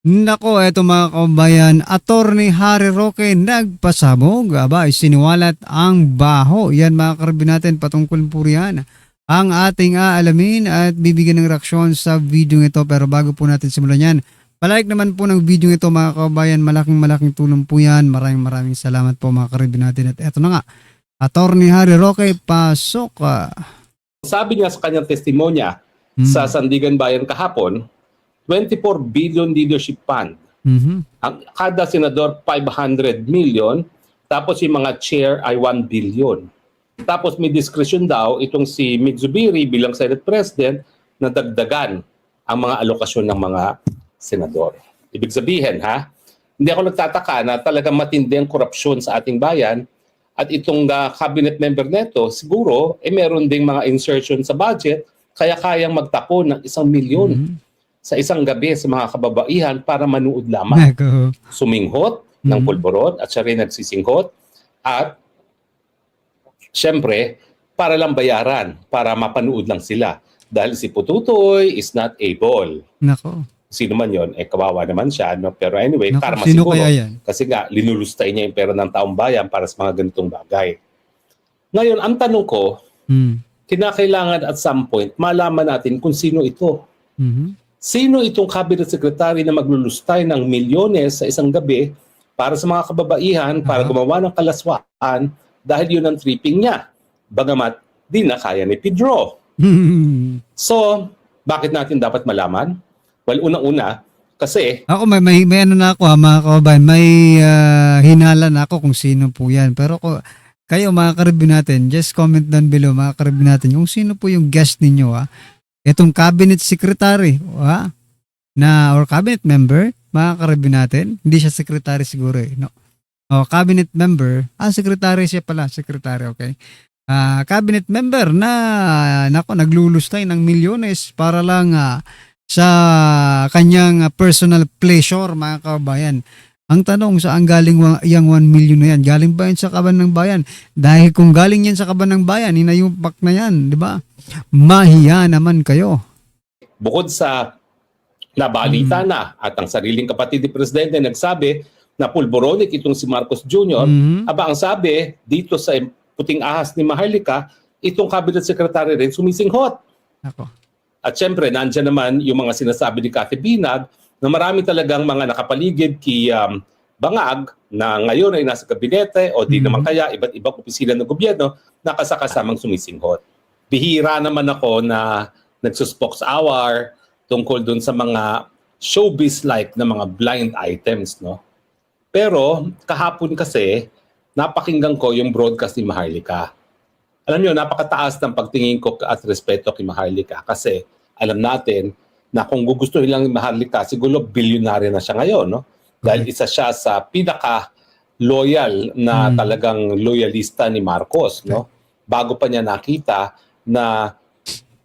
Nako, eto mga kabayan, Attorney Harry Roque nagpasabog, siniwalat ang baho. Yan mga karabin natin, patungkol po riyan ang ating aalamin at bibigyan ng reaksyon sa video ito. Pero bago po natin simulan yan, palike naman po ng video ito mga kabayan, malaking tulong po yan. Maraming salamat po mga karabin natin. At eto na nga, Attorney Harry Roque, pasok. Sabi niya sa kanyang testimonya sa Sandigan Bayan kahapon, 24 billion leadership fund. Ang kada senador 500 million, tapos yung mga chair ay 1 billion. Tapos may discretion daw itong si Midzubiri bilang Senate President na dagdagan ang mga alokasyon ng mga senador. Ibig sabihin hindi ako nagtataka na talagang matindi ang korupsyon sa ating bayan at itong cabinet member neto siguro meron ding mga insertion sa budget kaya kayang magtapon ng 1 milyon sa isang gabi sa mga kababaihan para manood lamang. Suminghot ng pulborod at siya rin nagsisinghot at syempre para lang bayaran, para mapanood lang sila. Dahil si Pututoy is not able. Nako. Sino man yun, kawawa naman siya. No? Pero anyway, Nako, karma sino siguro. kaya yan? Kasi nga, linulustay niya yung pera ng taong bayan para sa mga ganitong bagay. Ngayon, ang tanong ko, kinakailangan at some point, malaman natin kung sino ito. Sino itong cabinet secretary na maglulustay ng milyones sa isang gabi para sa mga kababaihan, para gumawa ng kalaswaan dahil yun ang tripping niya. Bagamat di na kaya ni Pedro. So, bakit natin dapat malaman? Well, unang-una, kasi ako may ano na ako mga kababayan, may hinala na ako kung sino po yan. Pero kayo mga karibin natin, just comment down below mga karibin natin kung sino po yung guest ninyo itong cabinet secretary or cabinet member, mga karibin natin, hindi siya secretary siguro no? Cabinet member, secretary siya pala, secretary, okay. Cabinet member na naglulustay ng milyones para lang sa kanyang personal pleasure mga kabayan. Ang tanong, saan galing yung 1 million na yan? Galing ba yan sa kaban ng bayan? Dahil kung galing yan sa kaban ng bayan, hinayupak na yan, di ba? Mahiya naman kayo. Bukod sa nabalita na at ang sariling kapatid ni Presidente nagsabi na pulboronic itong si Marcos Jr., ang sabi dito sa puting ahas ni Maharlika, itong cabinet secretary rin sumisinghot. Ako. At syempre, nandiyan naman yung mga sinasabi ni Cathy Binag na marami talagang mga nakapaligid kay Bangag na ngayon ay nasa kabinete o di naman kaya iba't ibang opisina ng gobyerno na kasakasamang sumisinghot. Bihira naman ako na nagsuspokes hour tungkol dun sa mga showbiz-like na mga blind items, no? Pero kahapon kasi, napakinggan ko yung broadcast ni Maharlika. Alam niyo, napakataas ng pagtingin ko at respeto kay Maharlika kasi alam natin na kung gugustuhin lang ni Maharlika, siguro bilyonaryo na siya ngayon, no? Dahil isa siya sa pinaka-loyal na talagang loyalista ni Marcos, no? Bago pa niya nakita na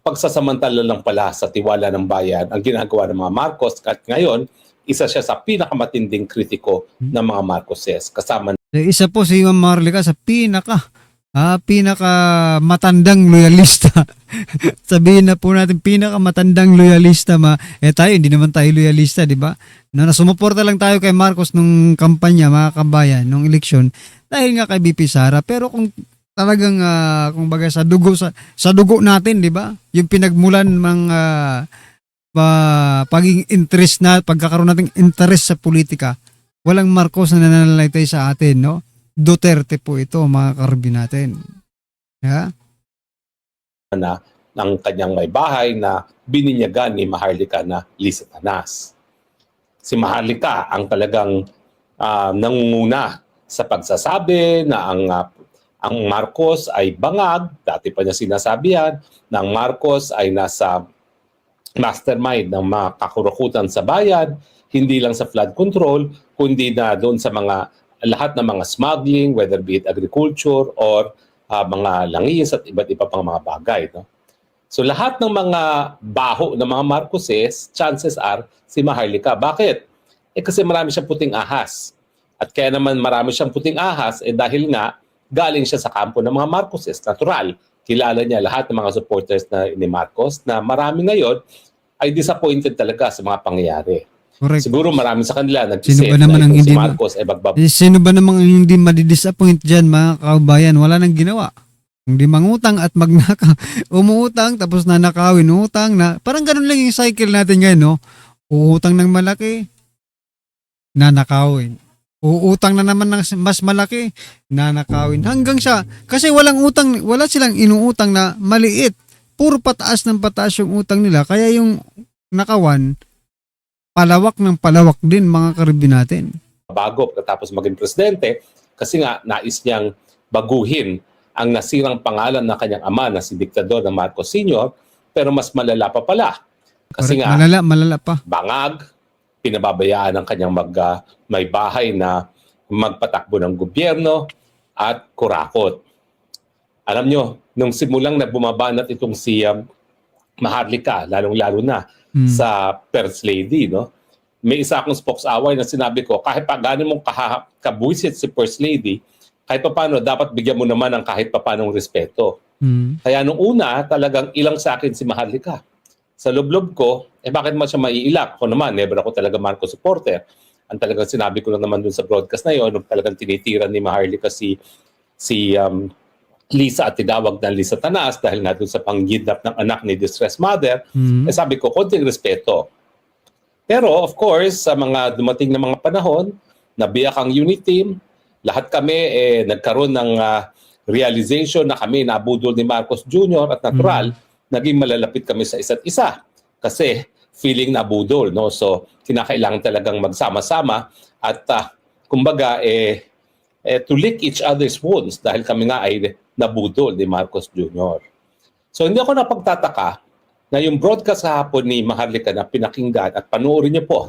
pagsasamantala lang pala sa tiwala ng bayan ang ginagawa ng mga Marcos at ngayon, isa siya sa pinakamatinding kritiko ng mga Marcoses. Kasama Isa po si Ma'am Maharlika sa pinaka matandang loyalista. Sabihin na po natin pinaka matandang loyalista tayo hindi naman tayo loyalista, di ba? Nasumuporta lang tayo kay Marcos nung kampanya mga kabayan, nung eleksyon dahil nga kay BP Sara. Pero kung talagang kung baga sa dugo natin, di ba? Yung pinagmulan ng pagiging interest na pagkakaroon nating interest sa politika. Walang Marcos na nananalaytay sa atin, no? Duterte po ito, mga karbi natin. na ng kanyang may bahay na bininyagan ni Maharlika na Lisa Tanas. Si Maharlika ang talagang nangunguna sa pagsasabi na ang Marcos ay bangag. Dati pa niya sinasabi yan, na ang Marcos ay nasa mastermind ng mga kakurukutan sa bayan, hindi lang sa flood control, kundi na doon sa lahat ng mga smuggling, whether be it agriculture or mga langis at iba't iba pang mga bagay. No? So lahat ng mga baho ng mga Marcoses, chances are si Maharlika. Bakit? Kasi marami siyang puting ahas. At kaya naman marami siyang puting ahas dahil nga galing siya sa kampo ng mga Marcoses. Natural. Kilala niya lahat ng mga supporters ni Marcos na marami ngayon ay disappointed talaga sa mga pangyayari. Correct. Siguro marami sa kanila Sino nag-isip ba naman na ang itong si hindi Marcos ay Sino ba namang hindi madidisappoint dyan, mga kabayan? Wala nang ginawa. Hindi mangutang at magnakaw. Umuutang tapos nanakawin. Utang na. Parang ganun lang yung cycle natin ngayon, no? Uutang ng malaki, nanakawin. Uutang na naman ng mas malaki, nanakawin. Hanggang sa, kasi wala silang inuutang na maliit. Puro pataas ng pataas yung utang nila. Kaya yung nakawan, palawak ng palawak din, mga karibin natin. bago pagkatapos maging presidente kasi nga nais niyang baguhin ang nasirang pangalan ng kanyang ama na si Diktador na Marcos Sr. pero mas malala pa pala. Kasi Correct. nga Malala pa. bangag, pinababayaan ng kanyang may bahay na magpatakbo ng gobyerno at kurakot. Alam nyo, nung simulang na bumabanat itong si Maharlika, lalong-lalo na sa First Lady, no? May isa akong spokesaway na sinabi ko, kahit pa gaano mong kabuisit si First Lady, kahit pa paano, dapat bigyan mo naman ng kahit pa paanong respeto. Kaya nung una, talagang ilang sa akin si Maharlika. Sa loob-loob ko, bakit mo siya maiilak? Ako naman, never ako talaga Marcos supporter. Ang talagang sinabi ko lang naman dun sa broadcast na yun, nung talagang tinitira ni Maharlika si Lisa at tinawag na Lisa Tanas dahil nga dun sa panggidnap ng anak ni distressed mother, sabi ko, konting respeto. Pero of course, sa mga dumating na mga panahon, nabiyak ang unit team, lahat kami nagkaroon ng realization na kami nabudol ni Marcos Jr. at natural, naging malalapit kami sa isa't isa. Kasi feeling nabudol, no? So, kinakailangan talagang magsama-sama at kumbaga, to lick each other's wounds dahil kami nga ay nabudol ni Marcos Jr. So, hindi ako napagtataka na yung broadcast hapon ni Maharlika na pinakinggan at panoorin niyo po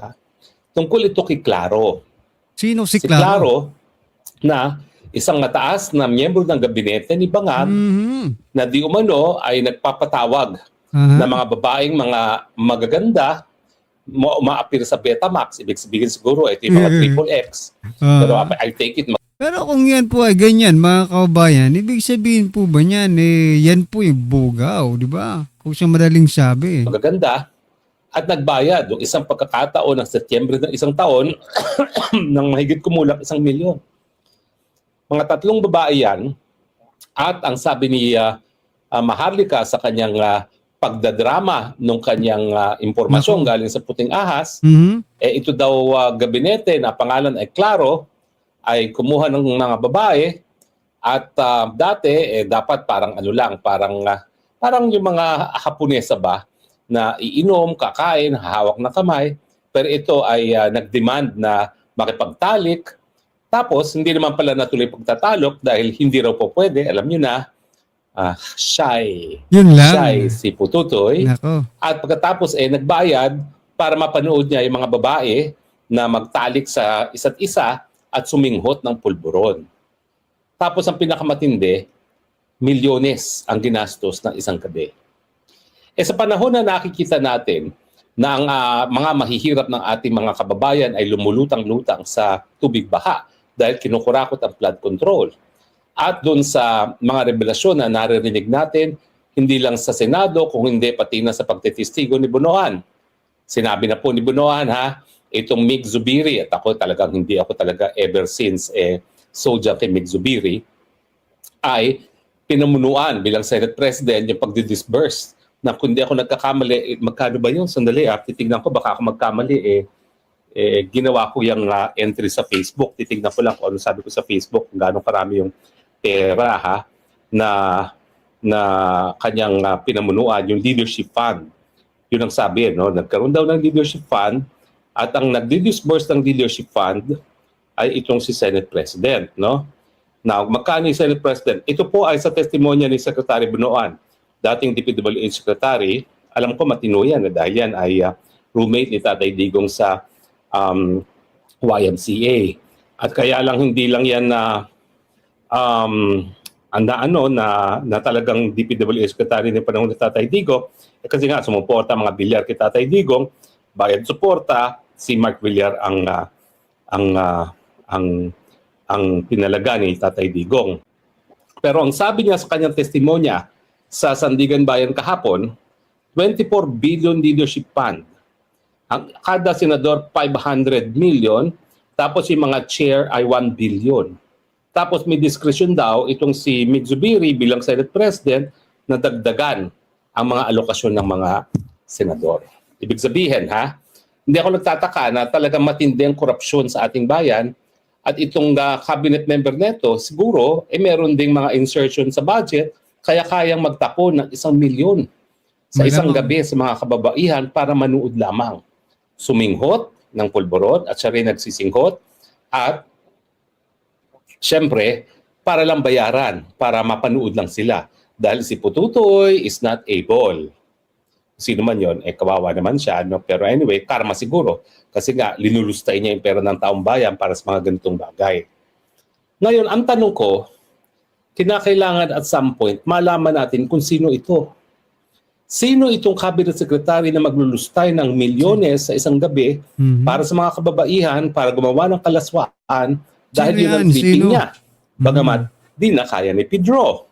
tungkol ito kay Claro. Sino si Si Claro? Claro na isang mataas na miyembro ng gabinete ni Bangag na di umano ay nagpapatawag na mga babaeng mga magaganda umaapir sa Betamax. Ibig sabihin siguro ito yung mga triple X. Pero I take it. Pero kung yan po ay ganyan, mga kabayan, ibig sabihin po ba niyan, yan po yung bugaw, di ba? Kung siya madaling sabi. Magaganda at nagbayad yung isang pagkakataon ng Setyembre ng isang taon ng mahigit kumulang 1 milyon. Mga 3 babae yan at ang sabi ni Maharlika sa kanyang pagdadrama ng kanyang impormasyon galing sa Puting Ahas, ito daw gabinete na pangalan ay Claro ay kumuha ng mga babae at dati dapat parang ano lang, parang yung mga Haponesa ba na iinom, kakain, hahawak ng kamay, pero ito ay nag-demand na makipagtalik. Tapos hindi naman pala natuloy pagtatalok dahil hindi raw po pwede, alam niyo na, shy. Yun lang. Shy si Pututoy. Nako. At pagkatapos nagbayad para mapanood niya yung mga babae na magtalik sa isa't isa at suminghot ng pulburon. Tapos ang pinakamatindi, milyones ang ginastos ng isang gabi. Sa panahon na nakikita natin na ang mga mahihirap ng ating mga kababayan ay lumulutang-lutang sa tubig baha dahil kinukurakot ang flood control. At doon sa mga revelasyon na naririnig natin, hindi lang sa Senado, kung hindi pati na sa pagtitistigo ni Bunoan. Sinabi na po ni Bunoan, itong Mig Zubiri, at hindi ako talaga ever since soldier kay Mig Zubiri, ay pinamunuan bilang Senate President yung pagdi-disburse na kundi ako nagkakamali, magkano ba yun? Sandali, titignan ko, baka ako magkamali, ginawa ko yung entry sa Facebook. Titignan ko lang kung ano sabi ko sa Facebook, kung gaano karami yung pera na kanyang pinamunuan, yung leadership fund. Yun ang sabi, no? Nagkaroon daw ng leadership fund at ang nagdi-disburse ng leadership fund ay itong si Senate President, no? Now, magkano yung Senate President? Ito po ay sa testimonya ni Secretary Bunoan, dating DPWH Secretary. Alam ko matino yan dahil yan ay roommate ni Tatay Digong sa YMCA. At kaya lang hindi lang yan na na talagang DPWH Secretary ng panahon ni Tatay Digong, kasi nga sumuporta mga Villar kay Tatay Digong, bayad suporta, si Mark Villar ang pinalaga ni Tatay Digong. Pero ang sabi niya sa kanyang testimonya sa Sandigan Bayan kahapon, 24 billion leadership fund. Ang kada senador 500 million, tapos yung mga chair ay 1 billion. Tapos may discretion daw itong si Mig Zubiri bilang Senate President na dagdagan ang mga alokasyon ng mga senador. Ibig sabihin, hindi ako nagtataka na talagang matindi ang korupsyon sa ating bayan at itong cabinet member neto, siguro, meron ding mga insertion sa budget kaya kayang magtapo ng 1 milyon sa isang gabi sa mga kababaihan para manood lamang. Suminghot ng pulburon at siya rin nagsisinghot at syempre, para lang bayaran, para mapanood lang sila. Dahil si Pututoy is not able. Sino man yon, kawawa naman siya. No? Pero anyway, karma siguro. Kasi nga, linulustay niya yung pera ng taong bayan para sa mga ganitong bagay. Ngayon, ang tanong ko, kinakailangan at some point, malaman natin kung sino ito. Sino itong cabinet secretary na maglulustay ng milyones sa isang gabi para sa mga kababaihan, para gumawa ng kalaswaan dahil yun ang tweeting niya. Bagamat di na kaya ni Pedro.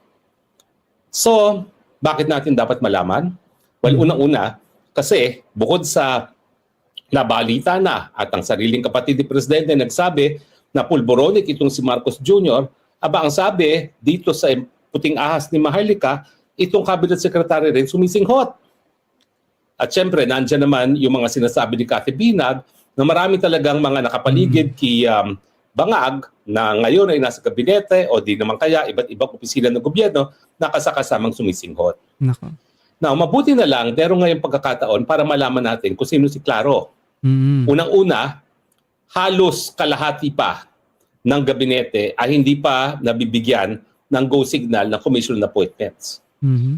So, bakit natin dapat malaman? Well, unang-una, kasi bukod sa nabalita na at ang sariling kapatid ni Presidente nagsabi na pulboronic itong si Marcos Jr., aba ang sabi dito sa puting ahas ni Maharlika, itong cabinet secretary rin sumisinghot. At syempre, nandiyan naman yung mga sinasabi ni Cathy Binag na marami talagang mga nakapaligid kay Bangag na ngayon ay nasa kabinete o di naman kaya iba't ibang opisina ng gobyerno na kasakasamang sumisinghot. Nako. Now, mabuti na lang, meron ngayong pagkakataon para malaman natin kung sino si Claro. Unang-una, halos kalahati pa ng gabinete ay hindi pa nabibigyan ng go signal ng commission appointments.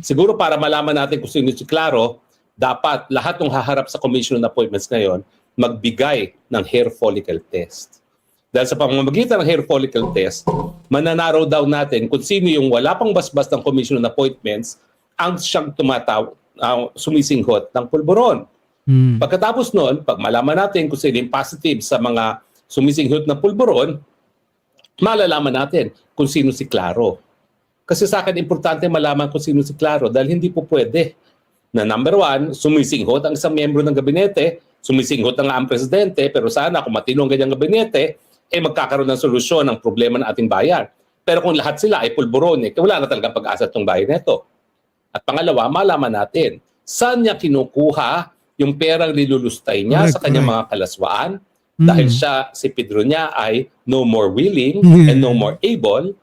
Siguro para malaman natin kung sino si Claro, dapat lahat ng haharap sa commission appointments ngayon magbigay ng hair follicle test. Dahil sa pamamagitan ng hair follicle test, mananaraw daw natin kung sino yung wala pang basbas ng commission appointments ang siyang sumisinghot ng pulburon. Pagkatapos noon, pag malaman natin kung sino yung positive sa mga sumisinghot ng pulburon, malalaman natin kung sino si Claro. Kasi sa akin, importante malaman kung sino si Claro dahil hindi po pwede na number one, sumisinghot ang isang miyembro ng gabinete, sumisinghot na nga ang presidente, pero sana kung matino ang ganyang gabinete, magkakaroon ng solusyon ng problema ng ating bayan. Pero kung lahat sila ay pulboronic, wala na talagang pag-asa itong bayan nito. At pangalawa, malaman natin, saan niya kinukuha yung perang nilulustay niya sa kanyang mga kalaswaan dahil siya, si Pedro niya ay no more willing and no more able.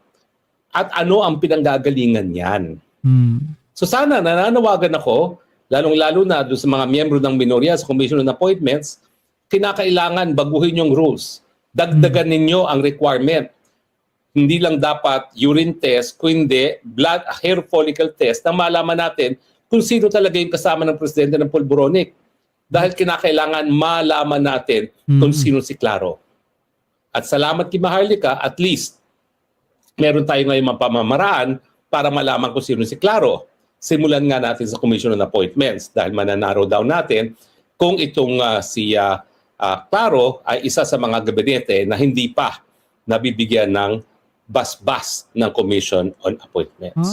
At ano ang pinanggagalingan niyan. So sana nananawagan ako, lalong-lalo na doon sa mga miyembro ng minorya sa Commission on Appointments, kinakailangan baguhin yung rules. Dagdagan ninyo ang requirement. Hindi lang dapat urine test, kundi blood hair follicle test na malaman natin kung sino talaga yung kasama ng presidente ng pulboronic. Dahil kinakailangan malaman natin kung sino si Claro. At salamat kay Maharlika, at least meron tayo ngayon pamamaraan para malaman kung sino si Claro. Simulan nga natin sa Commission on Appointments dahil mananaraw daw natin kung itong si Claro ay isa sa mga gabinete na hindi pa nabibigyan ng basbas ng Commission on Appointments.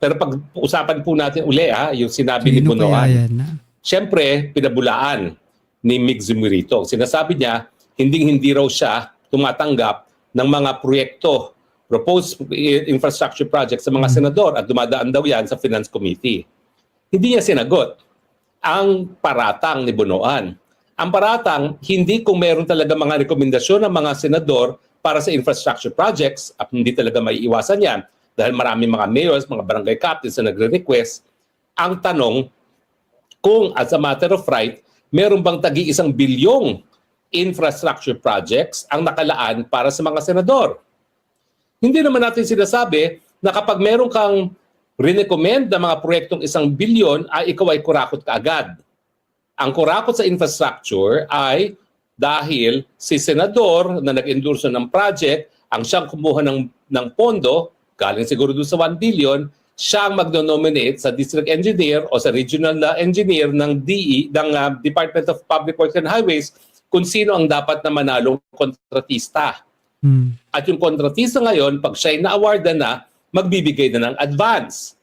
Pero pag-usapan po natin uli yung sinabi ni Bunoan. Siyempre, pinabulaan ni Mig Zubiri ito. Sinasabi niya, hindi raw siya tumatanggap ng mga proyekto, proposed infrastructure projects sa mga senador at dumadaan daw yan sa Finance Committee. Hindi niya sinagot ang paratang ni Bunoan. Ang paratang, hindi kung meron talaga mga rekomendasyon ng mga senador para sa infrastructure projects at hindi talaga may iwasan yan dahil maraming mga mayors, mga barangay captains na nagre-request. Ang tanong, kung as a matter of right, meron bang tagi-1 bilyong infrastructure projects ang nakalaan para sa mga senador? Hindi naman natin sinasabi na kapag meron kang rinecommend na mga proyektong 1 bilyon ay ikaw ay kurakot kaagad. Ang kurakot sa infrastructure ay dahil si senador na nag-endorso ng project, ang siyang kumuha ng pondo, galing siguro doon sa 1 billion, siya ang magno-nominate sa district engineer o sa regional engineer ng DE, ng Department of Public Works and Highways, kung sino ang dapat na manalong kontratista. At yung kontratista ngayon, pag siya'y na-awardan na, magbibigay na ng advance.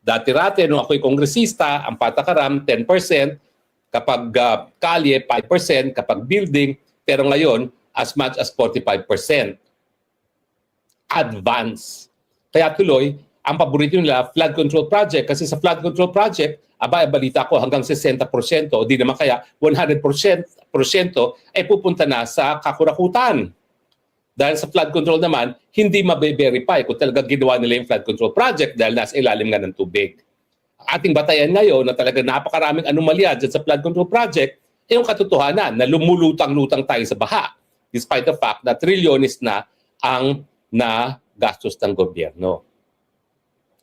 Dati-rate, nung ako'y kongresista, ang patakaram, 10%, Kapag kalye, 5%, kapag building, pero ngayon, as much as 45%. Advance. Kaya tuloy, ang paborito nila, flood control project. Kasi sa flood control project, balita ko hanggang 60%, o di naman kaya 100% ay pupunta na sa kakurakutan. Dahil sa flood control naman, hindi mabe-verify kung talaga ginawa nila yung flood control project dahil nasa ilalim nga ng tubig. Ang ating batayan ngayon na talaga napakaraming anomalya dyan sa flood control project, ay yung katotohanan na lumulutang-lutang tayo sa baha despite the fact na trilyones na ang nagastos ng gobyerno.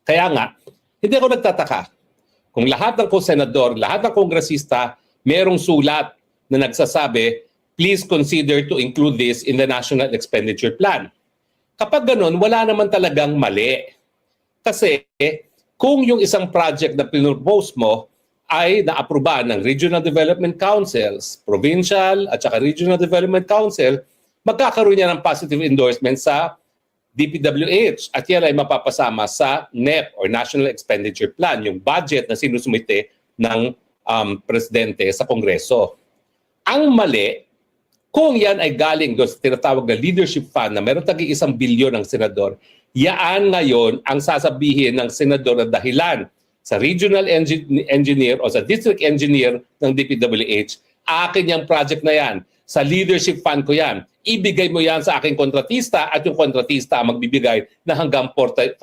Kaya nga, hindi ako nagtataka kung lahat ng senador, lahat ng kongresista, merong sulat na nagsasabi, please consider to include this in the National Expenditure Plan. Kapag ganun, wala naman talagang mali. Kasi kung yung isang project na pinropose mo ay naaprubahan ng Regional Development Councils, Provincial at saka Regional Development Council, magkakaroon niya ng positive endorsement sa DPWH at yan ay mapapasama sa NEP or National Expenditure Plan, yung budget na sinusumite ng presidente sa Kongreso. Ang mali, kung yan ay galing doon sa tinatawag na leadership fund na meron tagi 1 bilyon ng senador, yaan ngayon ang sasabihin ng senador na dahilan sa regional engineer o sa district engineer ng DPWH, akin yung project na yan, sa leadership fund ko yan, ibigay mo yan sa aking kontratista at yung kontratista magbibigay na hanggang 45%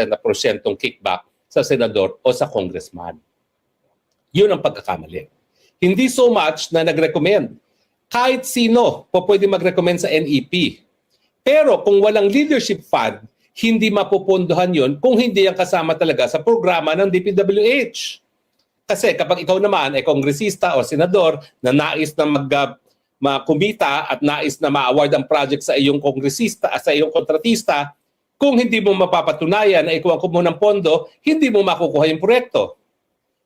na porsyentong kickback sa senador o sa congressman. Yun ang pagkakamali. Hindi so much na nag-recommend. Kahit sino po pwede mag-recommend sa NEP. Pero kung walang leadership fund, hindi mapupunduhan yon kung hindi yan kasama talaga sa programa ng DPWH. Kasi kapag ikaw naman ay kongresista o senador na nais na kumita at nais na ma-award ang project sa iyong kongresista at sa iyong kontratista, kung hindi mo mapapatunayan na ikaw ang kumuha ng pondo, hindi mo makukuha yung proyekto.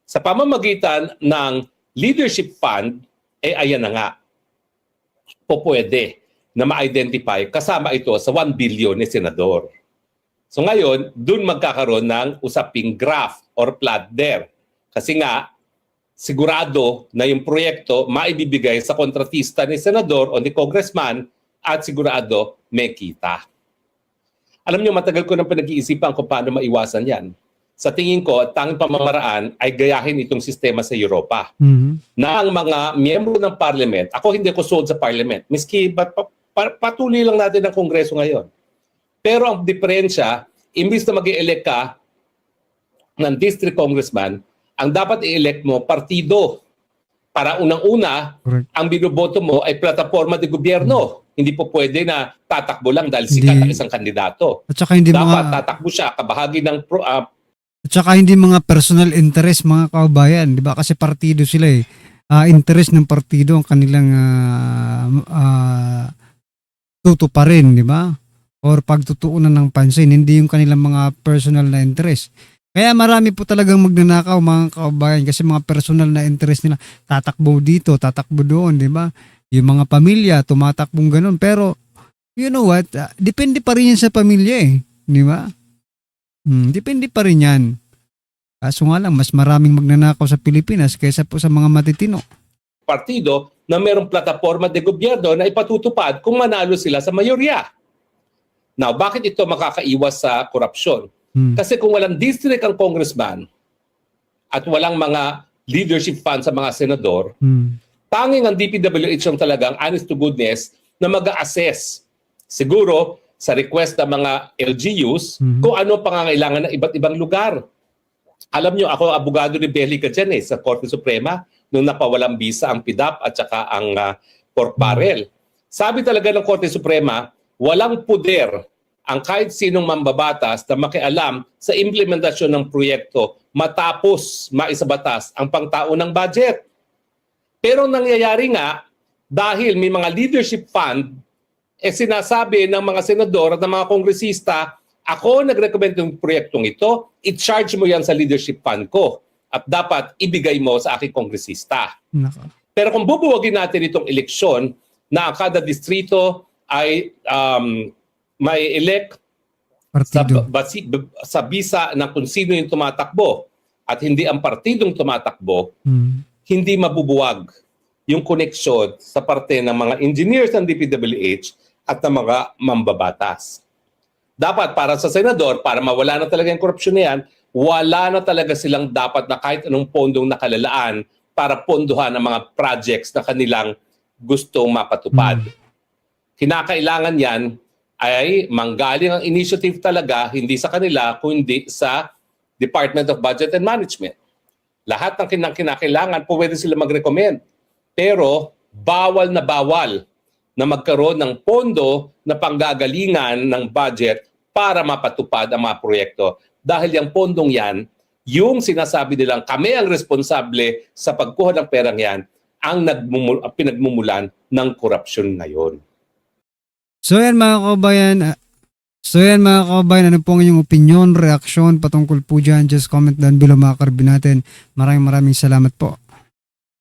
Sa pamamagitan ng leadership fund, ayan na nga, po pwede na ma-identify kasama ito sa 1 billion ni senador. So ngayon, dun magkakaroon ng usaping graph or plot there. Kasi nga, sigurado na yung proyekto maibibigay sa kontratista ni senador o ni congressman at sigurado may kita. Alam niyo, matagal ko nang pinag-iisipan kung paano maiwasan yan. Sa tingin ko, tanging pamamaraan ay gayahin itong sistema sa Europa. Na ang mga miyembro ng parliament, ako hindi ko sold sa parliament, miski patuloy lang natin ang kongreso ngayon. Pero ang diferensya, imbis na mag-i-elect ka ng district congressman, ang dapat i-elect mo partido. Para unang-una, ang binoboto mo ay plataforma de gobyerno. Hindi po pwede na tatakbo lang dahil sikat ang isang kandidato. At saka hindi dapat tatakbo siya, kabahagi ng at saka hindi mga personal interest mga kababayan, 'di ba? Kasi partido sila eh. Interest ng partido ang kanilang tutuparin, 'di ba? Or pagtutuunan ng pansin, hindi yung kanilang mga personal na interest. Kaya marami po talagang magnanakaw mga kababayan kasi mga personal na interest nila, tatakbo dito, tatakbo doon, 'di ba? Yung mga pamilya tumatakbong ganun, pero you know what? Depende pa rin yan sa pamilya eh, 'di ba? Depende pa rin yan. Kaso nga lang, mas maraming magnanakaw sa Pilipinas kaysa po sa mga matitino. Partido na mayroong plataforma de gobyerno na ipatutupad kung manalo sila sa mayorya. Now, bakit ito makakaiwas sa korupsyon? Kasi kung walang district ang congressman at walang mga leadership fund sa mga senador, tanging ang DPWH ang talagang honest to goodness na mag-a-assess. Siguro, sa request ng mga LGUs kung ano pangangailangan ng iba't ibang lugar. Alam nyo, ako abogado ni Belica dyan sa Korte Suprema nung napawalang bisa ang PDAP at saka ang pork barrel. Sabi talaga ng Korte Suprema, walang puder ang kahit sinong mambabatas na makialam sa implementasyon ng proyekto matapos maisabatas ang pangtaunang budget. Pero nangyayari nga, dahil may mga leadership fund, sinasabi ng mga senador at ng mga kongresista, ako nag-recommend ng proyektong ito, i-charge mo yan sa leadership fund ko at dapat ibigay mo sa aking kongresista. Pero kung bubuwagin natin itong eleksyon na kada distrito ay may elect sa bisa ng kung sino yung tumatakbo at hindi ang partidong tumatakbo, hindi mabubuwag yung koneksyon sa parte ng mga engineers ng DPWH at ng mga mambabatas. Dapat para sa senador, para mawala na talaga yung korupsyon na yan, wala na talaga silang dapat na kahit anong pondong nakalalaan para pondohan ang mga projects na kanilang gustong mapatupad. Kinakailangan yan ay manggaling ang initiative talaga, hindi sa kanila, kundi sa Department of Budget and Management. Lahat ng kinakailangan, pwede sila mag-recommend. Pero bawal na magkaroon ng pondo na panggagalingan ng budget para mapatupad ang mga proyekto. Dahil yung pondong yan, yung sinasabi nilang kami ang responsable sa pagkuha ng perang yan, ang pinagmumulan ng korupsyon ngayon. So yan mga kabayan, ano po ang inyong opinion, reaksyon patungkol po dyan? Just comment down below mga karibin natin. Maraming salamat po.